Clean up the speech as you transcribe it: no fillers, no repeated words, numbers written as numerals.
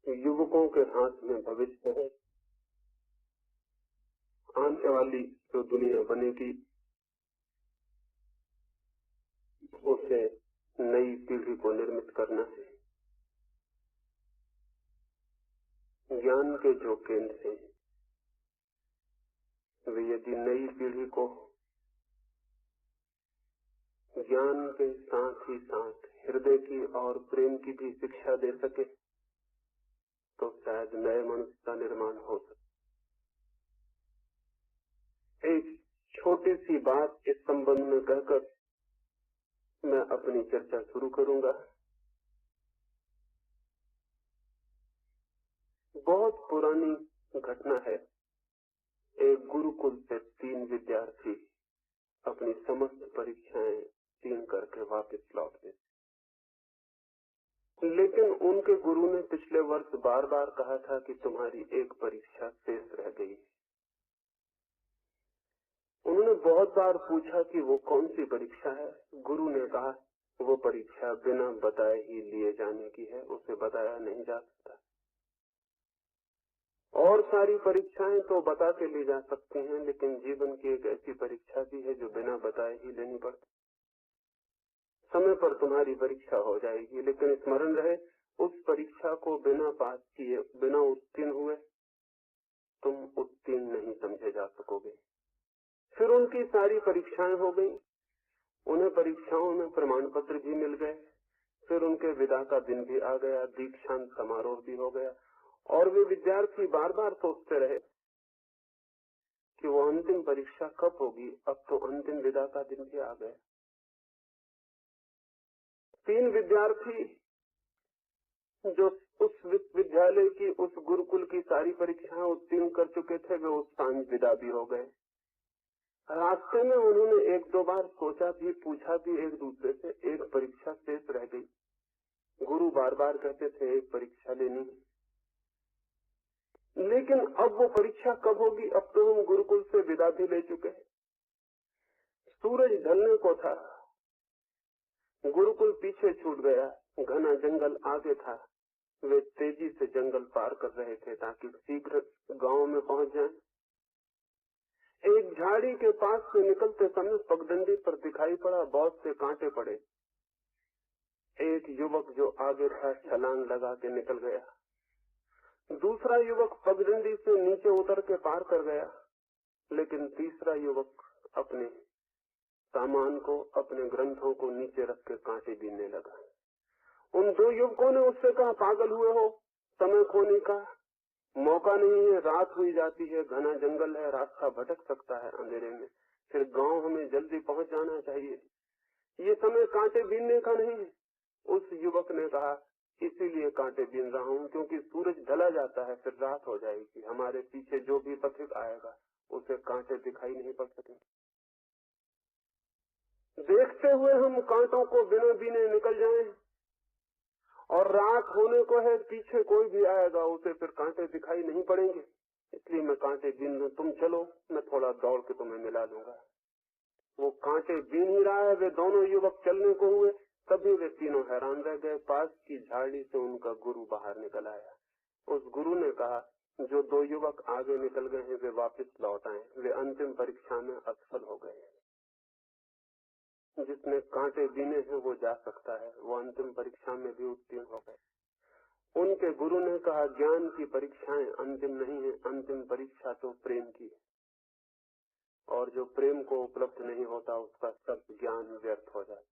युवकों के हाथ में भविष्य है। आने वाली जो दुनिया बनेगी उसे नई पीढ़ी को निर्मित करना है। ज्ञान के जो केंद्र हैं वे यदि नई पीढ़ी को ज्ञान के साथ ही साथ हृदय की और प्रेम की भी शिक्षा दे सके तो शायद नए मनुष्य का निर्माण हो सके। एक छोटी सी बात इस संबंध में कहकर मैं अपनी चर्चा शुरू करूंगा। बहुत पुरानी घटना है। एक गुरुकुल से 3 विद्यार्थी अपनी समस्त परीक्षाएं 3 करके वापस लौट गए, लेकिन उनके गुरु ने पिछले वर्ष बार बार कहा था कि तुम्हारी एक परीक्षा शेष रह गई। उन्होंने बहुत बार पूछा कि वो कौन सी परीक्षा है। गुरु ने कहा वो परीक्षा बिना बताए ही लिए जाने की है, उसे बताया नहीं जा सकता। और सारी परीक्षाएं तो बता के ली जा सकती हैं, लेकिन जीवन की एक ऐसी परीक्षा भी है जो बिना बताए ही लेनी पड़ती। समय पर तुम्हारी परीक्षा हो जाएगी, लेकिन स्मरण रहे उस परीक्षा को बिना पास किए, बिना उत्तीर्ण हुए तुम उत्तीर्ण नहीं समझे जा सकोगे। फिर उनकी सारी परीक्षाएं हो गई, उन्हें परीक्षाओं में प्रमाण पत्र भी मिल गए। फिर उनके विदा का दिन भी आ गया, दीक्षांत समारोह भी हो गया, और वे विद्यार्थी बार बार सोचते रहे कि वो अंतिम परीक्षा कब होगी। अब तो अंतिम विदा का दिन भी आ गया। 3 विद्यार्थी जो उस विश्वविद्यालय की, उस गुरुकुल की सारी परीक्षाएं उत्तीर्ण कर चुके थे, वे उस सांझ विदा भी हो गए। रास्ते में उन्होंने 1-2 बार सोचा भी, पूछा भी एक दूसरे से, एक परीक्षा शेष रह गई। गुरु बार बार कहते थे एक परीक्षा लेनी, लेकिन अब वो परीक्षा कब होगी। अब तो हम गुरुकुल से विदा भी ले चुके हैं। सूरज ढलने को था, गुरुकुल पीछे छूट गया, घना जंगल आगे था। वे तेजी से जंगल पार कर रहे थे ताकि शीघ्र गांव में पहुंच जाएं। एक झाड़ी के पास से निकलते समय पगडंडी पर दिखाई पड़ा बहुत से कांटे पड़े। एक युवक जो आगे था छलांग लगा के निकल गया। दूसरा युवक पगडंडी से नीचे उतर के पार कर गया, लेकिन तीसरा युवक अपने सामान को, अपने ग्रंथों को नीचे रख के कांटे बीनने लगा। उन 2 युवकों ने उससे कहा, पागल हुए हो, समय खोने का मौका नहीं है, रात हुई जाती है, घना जंगल है, रास्ता भटक सकता है अंधेरे में, फिर गांव हमें जल्दी पहुंच जाना चाहिए, ये समय कांटे बीनने का नहीं है। उस युवक ने कहा, इसीलिए कांटे बीन रहा हूं क्योंकि सूरज ढला जाता है, फिर रात हो जाएगी, हमारे पीछे जो भी पथिक आएगा उसे कांटे दिखाई नहीं पड़ सकेंगे। देखते हुए हम कांटों को बिना बीने निकल जाएं, और रात होने को है, पीछे कोई भी आएगा उसे फिर कांटे दिखाई नहीं पड़ेंगे, इसलिए मैं कांटे बीन लूं, तुम चलो, मैं थोड़ा दौड़ के तुम्हें मिला दूंगा। वो कांटे बीन ही रहा है। वे दोनों युवक चलने को हुए, तभी वे तीनों हैरान रह गए। पास की झाड़ी से उनका गुरु बाहर निकल आया। उस गुरु ने कहा, जो 2 युवक आगे निकल गए हैं वे वापस लौट आए, वे अंतिम परीक्षा में असफल हो गए। जिसने कांटे बीने हैं वो जा सकता है, वो अंतिम परीक्षा में भी उत्तीर्ण हो गए। उनके गुरु ने कहा, ज्ञान की परीक्षाएं अंतिम नहीं है, अंतिम परीक्षा तो प्रेम की है, और जो प्रेम को उपलब्ध नहीं होता उसका सब ज्ञान व्यर्थ हो जाता।